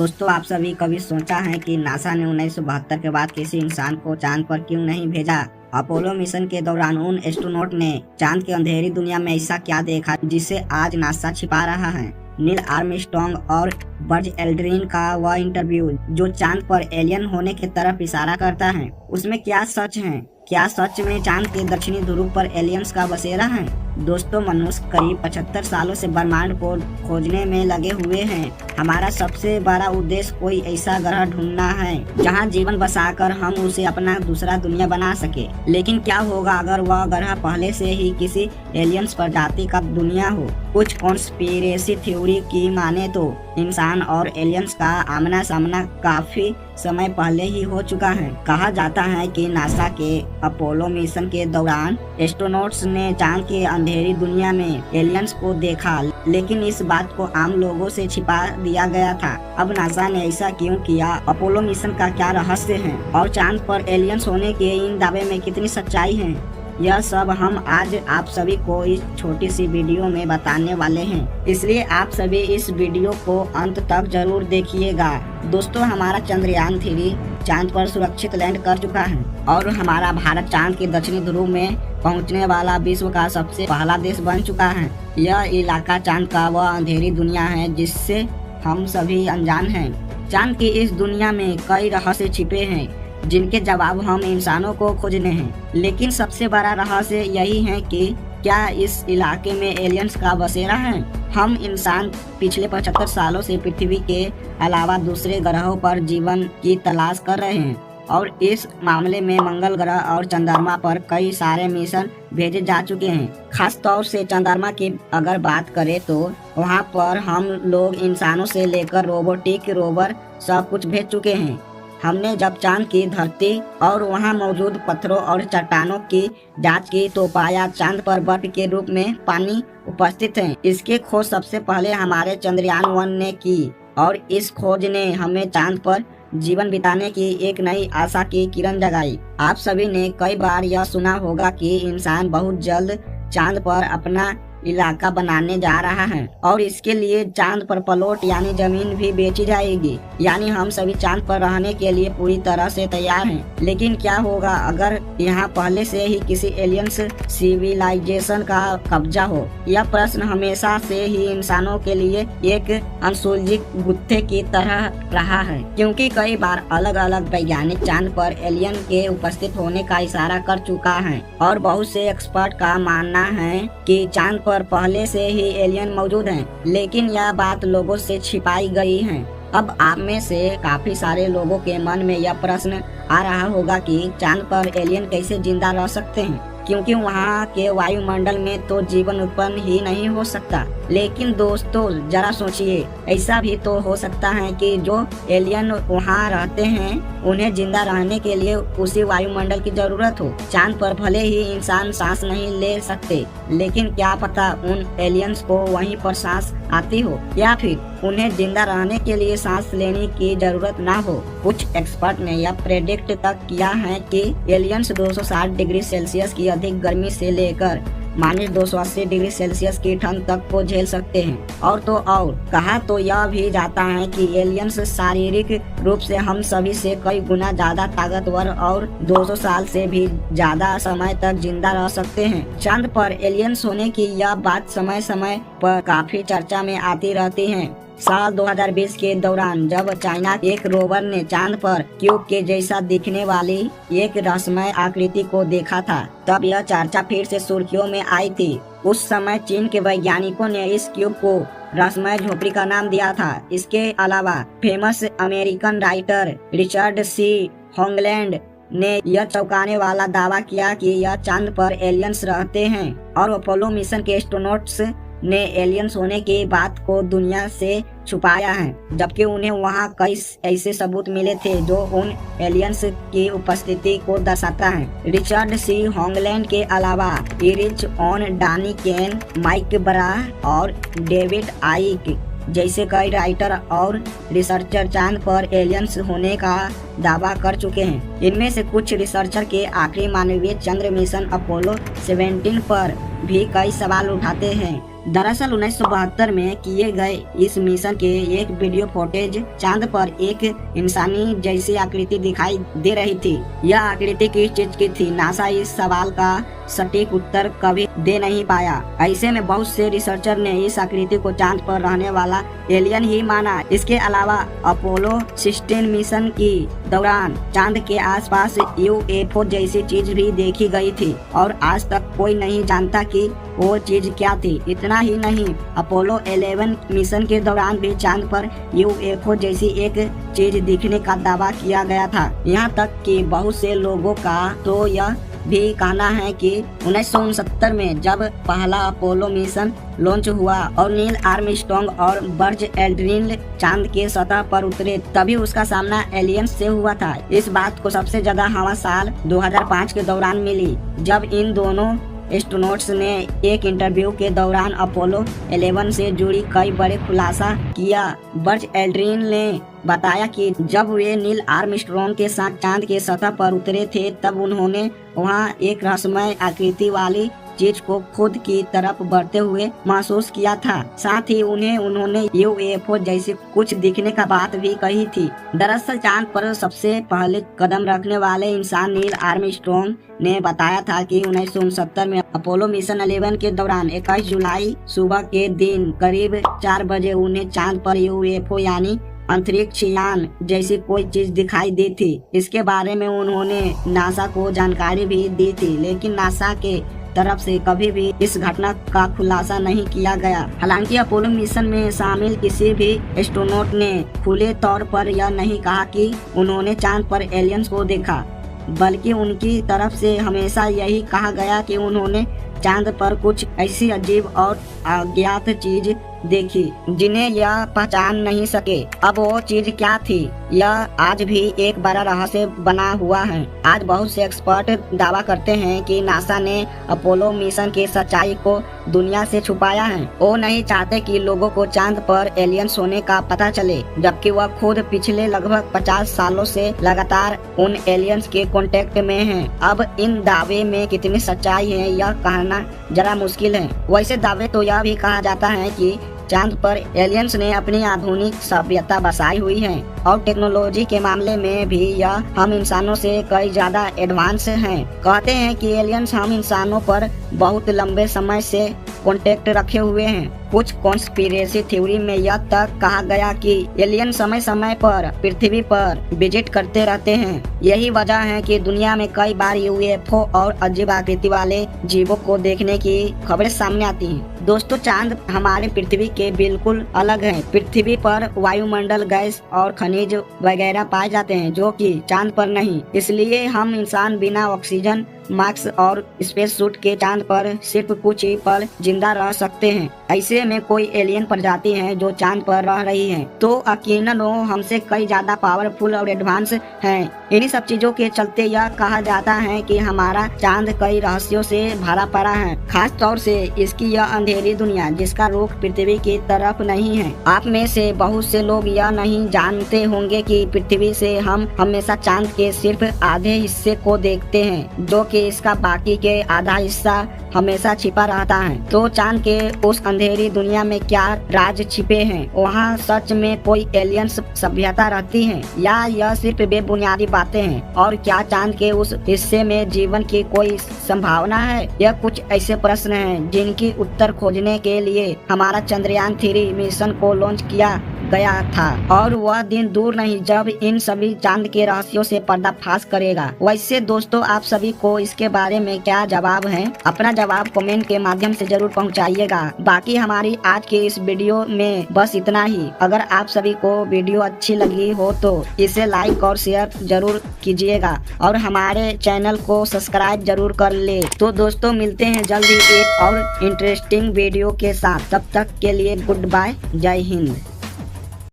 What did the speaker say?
दोस्तों, आप सभी कभी सोचा है कि नासा ने 1972 के बाद किसी इंसान को चांद पर क्यों नहीं भेजा? अपोलो मिशन के दौरान उन एस्ट्रोनॉट ने चांद की अंधेरी दुनिया में ऐसा क्या देखा जिसे आज नासा छिपा रहा है? नील आर्मस्ट्रॉन्ग और बज एल्ड्रिन का वह इंटरव्यू जो चांद पर एलियन होने की तरफ इशारा करता है, उसमें क्या सच है? क्या सच में चांद के दक्षिणी ध्रुव पर एलियंस का बसेरा है? दोस्तों, मनुष्य करीब 75 सालों से ब्रह्मांड को खोजने में लगे हुए हैं। हमारा सबसे बड़ा उद्देश्य कोई ऐसा ग्रह ढूंढना है जहां जीवन बसाकर हम उसे अपना दूसरा दुनिया बना सके। लेकिन क्या होगा अगर वह ग्रह पहले से ही किसी एलियंस प्रजाति का दुनिया हो? कुछ कॉन्स्पिरेसी थ्योरी की माने तो इंसान और एलियंस का आमना सामना काफी समय पहले ही हो चुका है। कहा जाता है कि नासा के अपोलो मिशन के दौरान एस्ट्रोनॉट्स ने चांद की अंधेरी दुनिया में एलियंस को देखा, लेकिन इस बात को आम लोगों से छिपा दिया गया था। अब नासा ने ऐसा क्यों किया? अपोलो मिशन का क्या रहस्य है और चांद पर एलियंस होने के इन दावे में कितनी सच्चाई है? यह सब हम आज आप सभी को इस छोटी सी वीडियो में बताने वाले हैं, इसलिए आप सभी इस वीडियो को अंत तक जरूर देखिएगा। दोस्तों, हमारा चंद्रयान 3 चांद पर सुरक्षित लैंड कर चुका है और हमारा भारत चांद के दक्षिणी ध्रुव में पहुंचने वाला विश्व का सबसे पहला देश बन चुका है। यह इलाका चांद का वह अंधेरी दुनिया है जिससे हम सभी अनजान हैं। चांद की इस दुनिया में कई रहस्य छिपे हैं जिनके जवाब हम इंसानों को खोजने हैं, लेकिन सबसे बड़ा रहस्य यही है कि क्या इस इलाके में एलियंस का बसेरा है? हम इंसान पिछले 75 सालों से पृथ्वी के अलावा दूसरे ग्रहों पर जीवन की तलाश कर रहे हैं और इस मामले में मंगल ग्रह और चंद्रमा पर कई सारे मिशन भेजे जा चुके हैं। खास तौर से चंद्रमा की अगर बात करें तो वहां पर हम लोग इंसानों से लेकर रोबोटिक रोवर सब कुछ भेज चुके हैं। हमने जब चांद की धरती और वहां मौजूद पत्थरों और चट्टानों की जांच की तो पाया चांद पर बर्फ के रूप में पानी उपस्थित है। इसकी खोज सबसे पहले हमारे चंद्रयान 1 ने की और इस खोज ने हमें चांद पर जीवन बिताने की एक नई आशा की किरण जगाई। आप सभी ने कई बार यह सुना होगा कि इंसान बहुत जल्द चांद पर अपना इलाका बनाने जा रहा है और इसके लिए चांद पर प्लॉट यानी जमीन भी बेची जाएगी। यानी हम सभी चांद पर रहने के लिए पूरी तरह से तैयार हैं। लेकिन क्या होगा अगर यहाँ पहले से ही किसी एलियंस सिविलाइजेशन का कब्जा हो? यह प्रश्न हमेशा से ही इंसानों के लिए एक अनसुलझी गुत्थे की तरह रहा है, क्योंकि कई बार अलग अलग वैज्ञानिक चांद पर एलियन के उपस्थित होने का इशारा कर चुका है और बहुत से एक्सपर्ट का मानना है कि चांद पर पहले से ही एलियन मौजूद हैं, लेकिन यह बात लोगों से छिपाई गई है। अब आप में से काफी सारे लोगों के मन में यह प्रश्न आ रहा होगा कि चांद पर एलियन कैसे जिंदा रह सकते हैं, क्योंकि वहाँ के वायुमंडल में तो जीवन उत्पन्न ही नहीं हो सकता। लेकिन दोस्तों, जरा सोचिए, ऐसा भी तो हो सकता है कि जो एलियन वहाँ रहते हैं उन्हें जिंदा रहने के लिए उसी वायुमंडल की जरूरत हो। चांद पर भले ही इंसान सांस नहीं ले सकते, लेकिन क्या पता उन एलियंस को वहीं पर सांस आती हो या फिर उन्हें जिंदा रहने के लिए सांस लेने की जरूरत ना हो। कुछ एक्सपर्ट ने यह प्रेडिक्ट तक किया है कि एलियंस 260 डिग्री सेल्सियस की अधिक गर्मी से लेकर -280 डिग्री सेल्सियस की ठंड तक को झेल सकते हैं। और तो और कहा तो यह भी जाता है कि एलियंस शारीरिक रूप से हम सभी से कई गुना ज्यादा ताकतवर और 200 साल से भी ज्यादा समय तक जिंदा रह सकते हैं। चांद पर एलियंस होने की यह बात समय समय पर काफी चर्चा में आती रहती है। साल 2020 के दौरान जब चाइना एक रोवर ने चांद पर क्यूब के जैसा दिखने वाली एक रहस्यमय आकृति को देखा था, तब यह चर्चा फिर से सुर्खियों में आई थी। उस समय चीन के वैज्ञानिकों ने इस क्यूब को रहस्यमय झोपड़ी का नाम दिया था। इसके अलावा फेमस अमेरिकन राइटर रिचर्ड सी होगलैंड ने यह चौंकाने वाला दावा किया कि यह चांद पर एलियंस रहते हैं और अपोलो मिशन के एस्ट्रोनॉट्स ने एलियंस होने की बात को दुनिया से छुपाया है, जबकि उन्हें वहां कई ऐसे सबूत मिले थे जो उन एलियंस की उपस्थिति को दर्शाता है। रिचर्ड सी होगलैंड के अलावा इरिच ऑन डानी केन, माइक ब्रा और डेविड आइक जैसे कई राइटर और रिसर्चर चांद पर एलियंस होने का दावा कर चुके हैं। इनमें से कुछ रिसर्चर के आखिरी मानवीय चंद्र मिशन अपोलो 17 पर भी कई सवाल उठाते हैं। दरअसल 1972 में किए गए इस मिशन के एक वीडियो फुटेज चांद पर एक इंसानी जैसी आकृति दिखाई दे रही थी। यह आकृति किस चीज की थी? नासा इस सवाल का सटीक उत्तर कभी दे नहीं पाया। ऐसे में बहुत से रिसर्चर ने इस आकृति को चांद पर रहने वाला एलियन ही माना। इसके अलावा अपोलो 16 मिशन की दौरान चांद के आसपास यूएफओ जैसी चीज भी देखी गई थी और आज तक कोई नहीं जानता कि वो चीज क्या थी। इतना ही नहीं, अपोलो 11 मिशन के दौरान भी चांद पर यूएफओ जैसी एक चीज दिखने का दावा किया गया था। यहाँ तक कि बहुत से लोगों का तो यह भी कहना है कि 1969 में जब पहला अपोलो मिशन लॉन्च हुआ और नील आर्मस्ट्रॉन्ग और बर्ज एल्ड्रिन चांद के सतह पर उतरे, तभी उसका सामना एलियंस से हुआ था। इस बात को सबसे ज्यादा हवा साल 2005 के दौरान मिली, जब इन दोनों एस्ट्रोनॉट्स ने एक इंटरव्यू के दौरान अपोलो 11 से जुड़ी कई बड़े खुलासा किया। बर्ज एल्ड्रिन ने बताया कि जब वे नील आर्मस्ट्रॉन्ग के साथ चांद के सतह पर उतरे थे, तब उन्होंने वहां एक रहस्यमय आकृति वाली चीज को खुद की तरफ बढ़ते हुए महसूस किया था। साथ ही उन्होंने यूएफओ जैसे कुछ दिखने का बात भी कही थी। दरअसल चांद पर सबसे पहले कदम रखने वाले इंसान नील आर्मस्ट्रॉन्ग ने बताया था कि 1969 में अपोलो मिशन 11 के दौरान 21 जुलाई सुबह के दिन करीब 4 बजे उन्हें चांद पर यूएफओ यानी अंतरिक्ष यान जैसी कोई चीज दिखाई दी थी। इसके बारे में उन्होंने नासा को जानकारी भी दी थी, लेकिन नासा के तरफ से कभी भी इस घटना का खुलासा नहीं किया गया। हालांकि अपोलो मिशन में शामिल किसी भी एस्ट्रोनॉट ने खुले तौर पर यह नहीं कहा कि उन्होंने चांद पर एलियंस को देखा, बल्कि उनकी तरफ से हमेशा यही कहा गया कि उन्होंने चांद पर कुछ ऐसी अजीब और अज्ञात चीज देखी जिन्हें यह पहचान नहीं सके। अब वो चीज क्या थी, यह आज भी एक बड़ा रहस्य बना हुआ है। आज बहुत से एक्सपर्ट दावा करते हैं कि नासा ने अपोलो मिशन की सच्चाई को दुनिया से छुपाया है। वो नहीं चाहते कि लोगों को चांद पर एलियंस होने का पता चले, जबकि वह खुद पिछले लगभग 50 सालों से लगातार उन एलियंस के कांटेक्ट में हैं। अब इन दावे में कितनी सच्चाई है यह कहना जरा मुश्किल है। वैसे दावे तो यह भी कहा जाता है कि चांद पर एलियंस ने अपनी आधुनिक सभ्यता बसाई हुई है और टेक्नोलॉजी के मामले में भी यह हम इंसानों से कई ज्यादा एडवांस हैं। कहते हैं कि एलियंस हम इंसानों पर बहुत लंबे समय से कांटेक्ट रखे हुए हैं। कुछ कॉन्स्पिरेसी थ्योरी में यह तक कहा गया कि एलियन समय समय पर पृथ्वी पर विजिट करते रहते हैं। यही वजह है कि दुनिया में कई बार यूएफओ और अजीब आकृति वाले जीवों को देखने की खबरें सामने आती हैं। दोस्तों, चांद हमारे पृथ्वी के बिल्कुल अलग है। पृथ्वी पर वायुमंडल, गैस और खनिज वगैरह पाए जाते हैं, जो कि चांद पर नहीं। इसलिए हम इंसान बिना ऑक्सीजन मास्क और स्पेस सूट के चांद पर सिर्फ कुछ ही पल जिंदा रह सकते हैं। ऐसे में कोई एलियन प्रजाति है जो चांद पर रह रही है, तो यकीनन वो हमसे कई ज्यादा पावरफुल और एडवांस हैं। इन्हीं सब चीजों के चलते यह कहा जाता है कि हमारा चांद कई रहस्यों से भरा पड़ा है, खास तौर से इसकी यह अंधेरी दुनिया जिसका रुख पृथ्वी की तरफ नहीं है। आप में से बहुत से लोग यह नहीं जानते होंगे कि पृथ्वी से हम हमेशा चांद के सिर्फ आधे हिस्से को देखते हैं, जो कि इसका बाकी के आधा हिस्सा हमेशा छिपा रहता है। तो चांद के उस अंधेरी दुनिया में क्या राज छिपे हैं? वहाँ सच में कोई एलियन सभ्यता रहती है या यह सिर्फ बेबुनियादी बातें हैं? और क्या चांद के उस हिस्से में जीवन की कोई संभावना है? यह कुछ ऐसे प्रश्न हैं जिनकी उत्तर खोजने के लिए हमारा चंद्रयान 3 मिशन को लॉन्च किया गया था और वह दिन दूर नहीं जब इन सभी चांद के रहस्यों से पर्दाफाश करेगा। वैसे दोस्तों, आप सभी को इसके बारे में क्या जवाब है? अपना जवाब कमेंट के माध्यम से जरूर पहुंचाइएगा। बाकी हमारी आज के इस वीडियो में बस इतना ही। अगर आप सभी को वीडियो अच्छी लगी हो तो इसे लाइक और शेयर जरूर कीजिएगा और हमारे चैनल को सब्सक्राइब जरूर कर ले। तो दोस्तों, मिलते हैं जल्दी एक और इंटरेस्टिंग वीडियो के साथ। तब तक के लिए गुड बाय, जय हिंद।